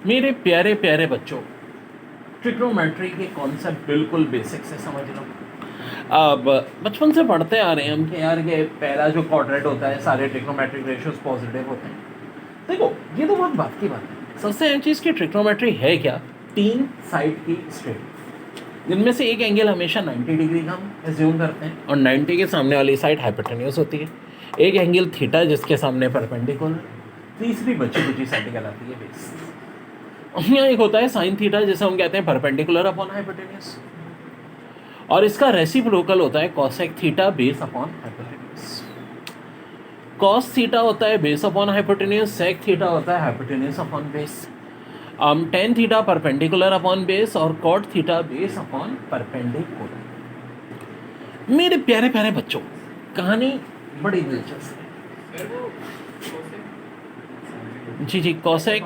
मेरे प्यारे प्यारे बच्चों, ट्रिग्नोमेट्री के कॉन्सेप्ट बिल्कुल बेसिक से समझ लो। अब बचपन से पढ़ते आ रहे हैं हम कि यार ये पहला जो क्वाड्रेंट होता है सारे ट्रिग्नोमेट्रिक रेशियोज पॉजिटिव होते हैं। देखो ये तो बहुत बात की बात है। सबसे अहम चीज़ की ट्रिग्नोमेट्री है क्या? 3 साइड की स्ट्रेट, जिनमें से एक एंगल हमेशा 90 डिग्री का हम एज्यूम करते हैं और 90 के सामने वाली साइड हाइपोटेन्यूस होती है। एक एंगल थीटा जिसके सामने परपेंडिकुलर, तीसरी बची कुची साइड कहलाती है बेस। यहाँ एक होता है साइन थीटा जिसे हम कहते हैं परपेंडिकुलर अपॉन हाइपोटेन्यूस, और इसका रेसिप्रोकल होता है cosec theta base upon hypotenuse. Cos theta होता है base upon hypotenuse, sec theta होता है hypotenuse upon base, tan theta perpendicular upon base और cot theta base upon perpendicular. मेरे प्यारे प्यारे बच्चों, कहानी बड़ी दिलचस्प है। जी जी, कॉसेक,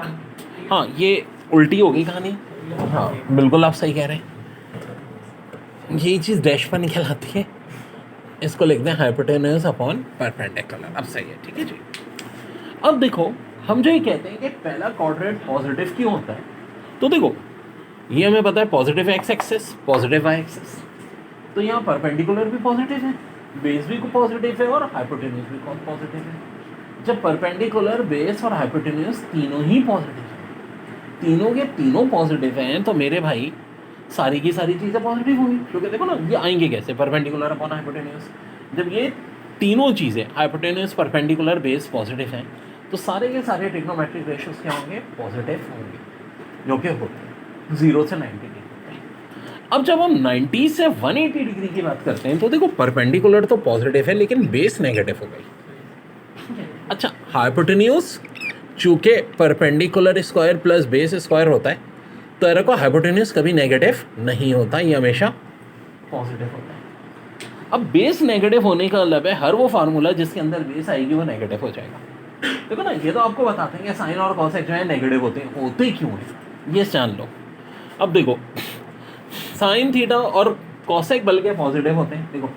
हाँ ये उल्टी हो गई कहानी। हाँ बिल्कुल आप सही कह रहे हैं, ये चीज़ डैश पर निकल आती है। इसको लिखते हैं हाइपोटेन्यूस अपॉन परपेंडिकुलर। अब सही है, ठीक है जी। अब देखो हम जो ये कहते हैं कि पहला क्वाड्रेंट पॉजिटिव क्यों होता है, तो देखो ये हमें पता है positive X axis, positive Y axis, तो यहाँ परपेंडिकुलर भी पॉजिटिव है, बेस भी पॉजिटिव है और हाइपोटेन्यूस भी पॉजिटिव है। जब परपेंडिकुलर, बेस और हाइपोटेन्यूस तीनों ही पॉजिटिव हैं, तीनों के तीनों पॉजिटिव हैं, तो मेरे भाई सारी की सारी चीज़ें पॉजिटिव होंगी। क्योंकि देखो ना ये आएंगे कैसे, परपेंडिकुलर अपॉन हाइपोटेन्यूस। जब ये तीनों चीज़ें हाइपोटेन्यूस, परपेंडिकुलर, बेस पॉजिटिव हैं, तो सारे के सारे ट्रिग्नोमेट्रिक रेशियोज क्या होंगे? पॉजिटिव होंगे, जो कि होते हैं 0 से 90 डिग्री। अब जब हम 90 से 180 डिग्री की बात करते हैं तो देखो परपेंडिकुलर तो पॉजिटिव है लेकिन बेस नेगेटिव हो गई। अच्छा, हाइपोटेन्यूस चूँकि perpendicular square plus base square होता है, तो एरो को हाइपोटेन्यूस कभी नेगेटिव नहीं होता, ये हमेशा पॉजिटिव होता है। अब बेस नेगेटिव होने का मतलब है हर वो फार्मूला जिसके अंदर बेस आएगी वो नेगेटिव हो जाएगा। देखो ना, ये तो आपको बताते हैं कि साइन और कॉसेक जो है नेगेटिव होते क्यों हैं, ये जान लो। अब देखो साइन थीटा और कॉसेक बल्कि पॉजिटिव होते हैं। देखो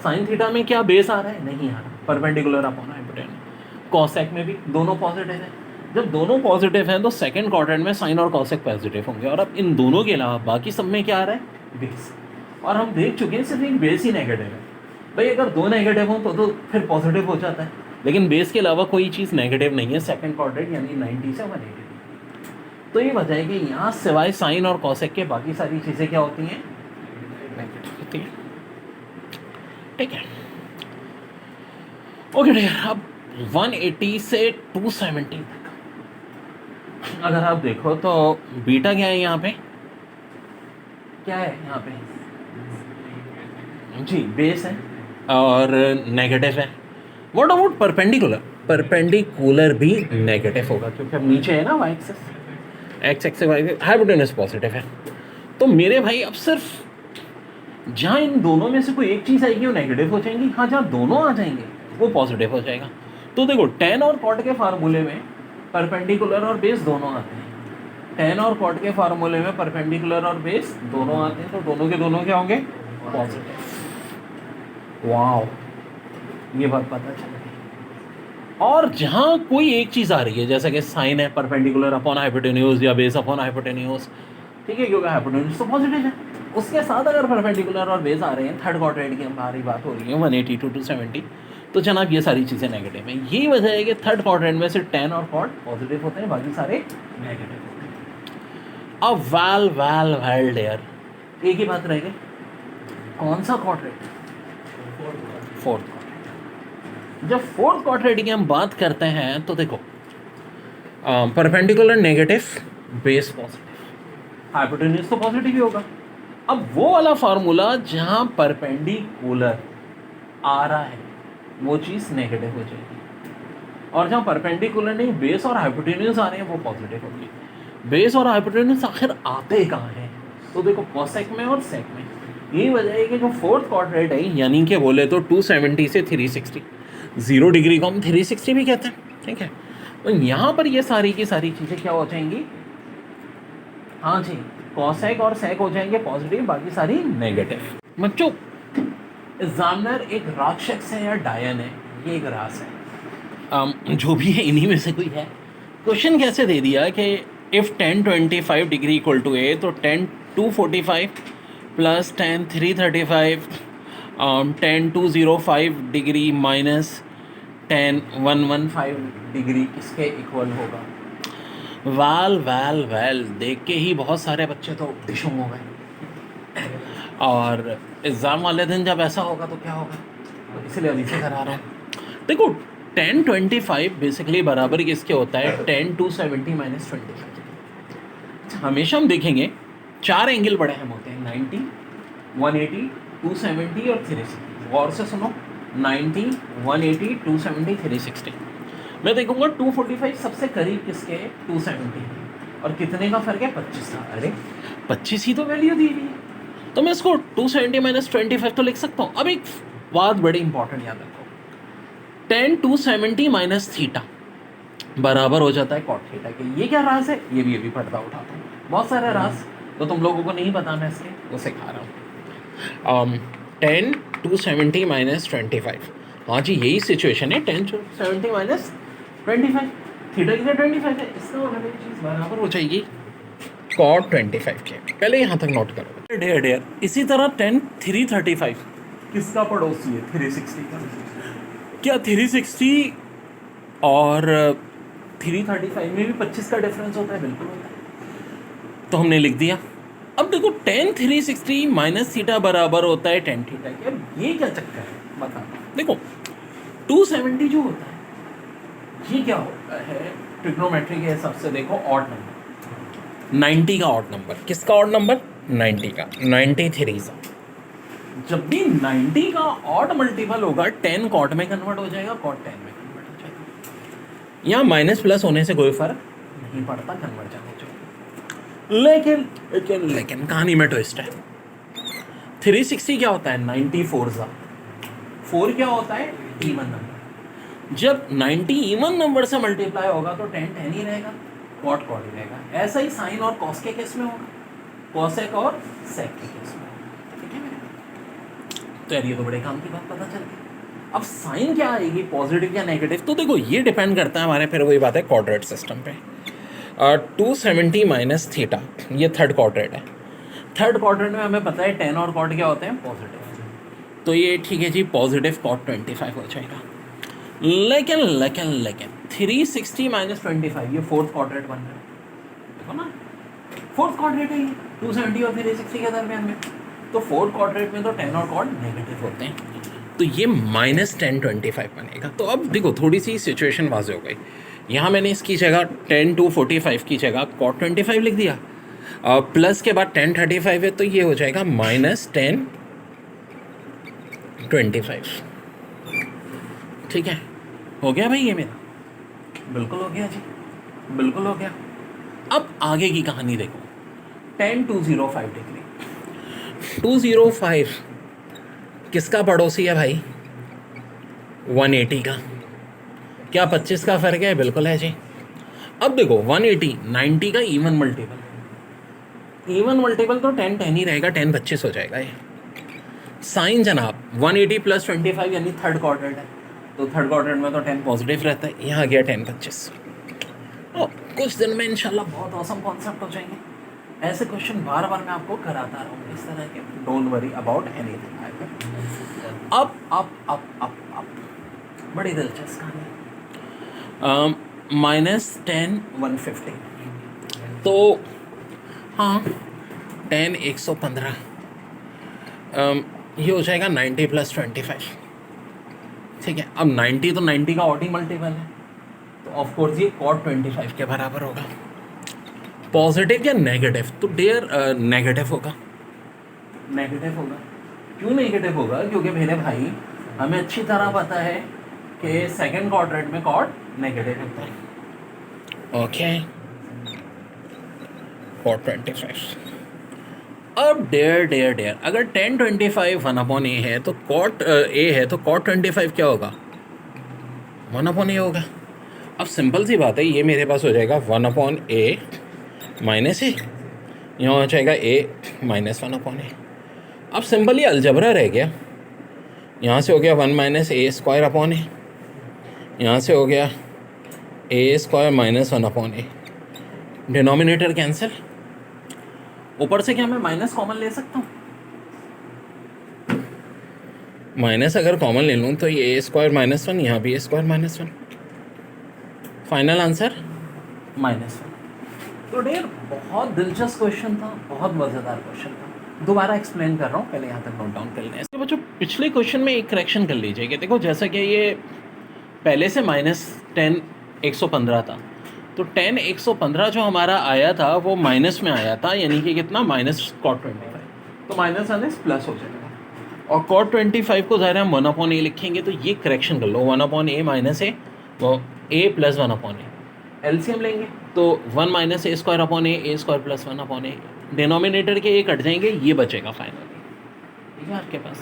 साइन थीटा में क्या बेस आ रहा है? नहीं आ रहा, परपेंडिकुलर अपॉन हाइपोटेन्यूस। कॉसेक में भी दोनों पॉजिटिव हैं। जब दोनों पॉजिटिव हैं तो सेकंड क्वाड्रेंट में साइन और कॉसेक पॉजिटिव होंगे, और अब इन दोनों के अलावा बाकी सब में क्या आ रहा है? बेस। और हम देख चुके हैं सिर्फ एक बेस ही नेगेटिव है। भाई अगर दो नेगेटिव हो तो फिर पॉजिटिव हो जाता है, लेकिन बेस के अलावा कोई चीज़ नेगेटिव नहीं है सेकंड क्वाड्रेंट यानी 90 से 180। तो ये वजह है कि यहाँ सिवाय साइन और कॉसेक के बाकी सारी चीज़ें क्या होती हैं? नेगेटिव होती हैं। ठीक है, ओके डियर। अब 180 से 270 तक अगर आप देखो तो बीटा क्या है यहाँ पे? क्या है यहाँ पे? जी बेस है और नेगेटिव है। What about perpendicular? परपेंडिकुलर भी नेगेटिव होगा क्योंकि अब नीचे है ना Y axis, X axis Y axis, hypotenuse positive है। तो मेरे भाई अब सिर्फ जहाँ इन दोनों में से कोई एक चीज़ आएगी वो नेगेटिव हो जाएंगी, हाँ जहाँ दोनों आ जाएंगे वो पॉजिटिव हो जाएगा। तो देखो टेन और कॉट के फार्मूले में परपेंडिकुलर और बेस दोनों आते हैं। टेन और कॉट के फार्मूले में परपेंडिकुलर और बेस दोनों आते हैं, तो दोनों के दोनों क्या होंगे? पॉजिटिव। वाओ, ये बात पता चल गई। और जहाँ कोई एक चीज़ आ रही है जैसे कि साइन है परपेंडिकुलर अपॉन हाइपोटेन्यूस या बेस अपॉन हाइपोटेन्यूस, ठीक है, क्योंकि हाइपोटेन्यूस तो पॉजिटिव है, उसके साथ अगर परपेंडिकुलर और बेस आ रहे हैं, थर्ड क्वाड्रेंट की हमारी बात हो रही है 180 to 270, तो जनाब ये सारी चीज़ें नेगेटिव हैं। यही वजह है कि थर्ड क्वाड्रेंट में से टेन और कॉट पॉजिटिव होते हैं, बाकी सारे नेगेटिव होते हैं। अब वेल डेयर एक ही बात रह गई, कौन सा क्वाड्रेंट? Fourth quadrant. जब फोर्थ क्वाड्रेंट की हम बात करते हैं तो देखो perpendicular negative, base positive, hypotenuse तो पॉजिटिव ही होगा। अब वो वाला फार्मूला जहाँ परपेंडिकुलर आ रहा है वो चीज़ नेगेटिव हो जाएगी, और जहाँ परपेंडिकुलर नहीं बेस और हाइपोटेन्यूस आ रहे हैं वो पॉजिटिव होगी। बेस और हाइपोटेन्यूस आखिर आते कहाँ हैं? तो देखो कॉसेक में और सेक में। यही वजह है कि जो फोर्थ क्वाड्रेंट है यानी कि बोले तो 270 से 360, 0 डिग्री को हम 360 भी कहते हैं, ठीक है। तो यहाँ पर ये सारी की सारी चीज़ें क्या हो जाएंगी? हाँ जी, कॉसेक और सेक हो जाएंगे पॉजिटिव, बाकी सारी नेगेटिव। बच्चों एग्जामिनर एक राक्षस है या डायन है, ये एक रास है, जो भी है इन्हीं में से कोई है। क्वेश्चन कैसे दे दिया कि if tan 25 degree equal to A, तो tan 245 plus tan 335 tan 205 degree minus tan 115 degree किसके इक्वल होगा? वेल देख के ही बहुत सारे बच्चे तो डिशुम हो गए, और एग्ज़ाम वाले दिन जब ऐसा होगा तो क्या होगा, तो इसलिए अभी से करा रहा हूँ। देखो 1025 बेसिकली बराबर किसके होता है? 10 270 माइनस 25। हमेशा हम देखेंगे चार एंगल बड़े अहम होते हैं, 90, 180, 270 और 360। गौर से सुनो, 90, 180, 270, 360। मैं देखूंगा 245 सबसे करीब किसके है? 270। और कितने का फर्क है? 25 का। अरे 25 ही तो वैल्यू दी हुई है, तो मैं इसको 270 माइनस 25 तो लिख सकता हूँ। अब एक बात बड़ी इंपॉर्टेंट याद रखो, 10 270 माइनस थीटा बराबर हो जाता है कॉट थीटा के। ये क्या राज है? ये भी अभी पर्दा उठाता हूँ, बहुत सारे राज तो तुम लोगों को नहीं पता, मैं इसके वो सिखा रहा हूँ। 10 270 माइनस 25, हाँ जी यही सिचुएशन है, 10 270 माइनस 25, थीटा की 25 है, इसका मतलब ये चीज़ बराबर हो जाएगी कॉट 25 के। पहले यहाँ तक नोट करो। डेयर इसी तरह 10 335 किसका पड़ोसी है? 360 का। क्या 360 और 335 में भी 25 का डिफरेंस होता है? बिल्कुल होता है, तो हमने लिख दिया। अब देखो 10 360 माइनस थीटा बराबर होता है 10 थीटा के। अब ये क्या चक्कर है बता, देखो 270 जो होता है ये क्या होता है ट्रिग्नोमेट्री के हिसाब से? देखो ऑड नंबर, 90 का ऑड नंबर। किसका ऑड नंबर? 90 का। 93 सा। जब भी 90 का ऑड मल्टीपल होगा 10 कॉट में कन्वर्ट हो जाएगा, कॉट 10 में कन्वर्ट हो जाएगा। यहाँ माइनस प्लस होने से कोई फर्क नहीं पड़ता कन्वर्जन हो जाएगा। लेकिन कहानी में ट्विस्ट है। 360 क्या होता है? 94 सा। 4 क्या होता है? Even number. जब 90 इवन नंबर से मल्टीप्लाई होगा तो 10 10 ही रहेगा, कॉट कॉट ही रहेगा। ऐसा ही साइन और कॉस के केस में होगा, कॉसेक और सेक के केस में होगा। ठीक है मेरे? तो यार ये तो बड़े काम की बात पता चल गई। अब साइन क्या आएगी, पॉजिटिव या नेगेटिव? तो देखो ये डिपेंड करता है हमारे, फिर वही बात है क्वाड्रेट सिस्टम पे। 270 माइनस थीटा, ये थर्ड क्वाड्रेट है। थर्ड क्वाड्रेट में हमें पता है 10 और कॉट क्या होते हैं? पॉजिटिव। तो ये ठीक है जी, पॉजिटिव कॉट 25 हो जाएगा। लेकिन 360 माइनस 25 ये फोर्थ क्वाड्रेट बन रहा है, देखो ना, फोर्थ क्वाड्रेट है ये 270 और 360 के दरमियान में। तो फोर्थ क्वाड्रेट में तो 10 और कॉट नेगेटिव होते हैं, तो ये माइनस 1025 बनेगा। तो अब देखो थोड़ी सी सिचुएशन वाज़ेह हो गई। यहाँ मैंने इसकी जगह 10 245 की जगह कॉट 25 लिख दिया, प्लस के बाद 1035 है, तो ये हो जाएगा माइनस 1025। ठीक है, हो गया भाई ये मेरा? बिल्कुल हो गया जी, बिल्कुल हो गया। अब आगे की कहानी देखो, 10 205 डिग्री। 205 किसका पड़ोसी है भाई? 180 का। क्या 25 का फर्क है? बिल्कुल है जी। अब देखो 180 90 का इवन मल्टीपल, इवन मल्टीपल तो 10 10 ही रहेगा, 10 25 हो जाएगा ये। साइन जनाब 180 प्लस 25 यानी थर्ड क्वाड्रेंट है, तो थर्ड क्वाड्रेंट में तो 10 पॉजिटिव रहता है, यहाँ गया 10 25। तो कुछ दिन में इंशाल्लाह बहुत औसम कॉन्सेप्ट हो जाएंगे। ऐसे क्वेश्चन बार बार मैं आपको कराता रहूँगा इस तरह के, डोंट वरी अबाउट एनीथिंग। अब बड़ी दिलचस्प कहानी, -10 150, तो हाँ 10 115, ये हो जाएगा 90 प्लस 25। ठीक है, अब 90 तो 90 का ऑड ही मल्टीपल है, तो ऑफकोर्स ये कॉट 25 के बराबर होगा। पॉजिटिव या नेगेटिव? तो डियर नेगेटिव होगा, नेगेटिव होगा। क्यों नेगेटिव होगा? क्योंकि मेरे भाई हमें अच्छी तरह पता है कि सेकंड क्वाड्रेंट में कॉट नेगेटिव होता है। Okay, cot 25। अब डेयर अगर 10 25 1/a है तो कॉट ए है, तो कॉट 25 क्या होगा? 1/a होगा। अब सिंपल सी बात है, ये मेरे पास हो जाएगा 1/a माइनस ए, यहाँ हो जाएगा a माइनस 1/a। अब सिंपल ये अलजबरा रह गया, यहाँ से हो गया 1 माइनस a स्क्वायर अपॉन ए, यहाँ से हो गया a square minus 1/a, denominator cancel, ऊपर से क्या मैं माइनस कॉमन ले सकता हूँ? माइनस अगर कॉमन ले लूँ तो ये ए स्क्वायर माइनस वन, यहाँ भी A square minus one, final answer -1। तो डियर बहुत दिलचस्प क्वेश्चन था, बहुत मज़ेदार क्वेश्चन था। दोबारा एक्सप्लेन कर रहा हूँ, पहले यहाँ तक नोट डाउन कर लें। इसके बच्चों पिछले क्वेश्चन में एक करेक्शन कर लीजिए कि देखो जैसा कि ये पहले से -10 115 था, तो 10 115 जो हमारा आया था वो माइनस में आया था, यानी कि कितना -cot25, तो माइनस आने से प्लस हो जाएगा। और cot25 को ज़ाहिर हम 1/a लिखेंगे, तो ये करेक्शन कर लो, 1/a माइनस ए, वो a प्लस 1/a, एलसीएम लेंगे तो 1 माइनस ए स्क्वायर अपॉन ए स्क्वायर प्लस 1/a, डिनोमिनेटर के ये कट जाएंगे, ये बचेगा फाइनली, ठीक है आपके पास।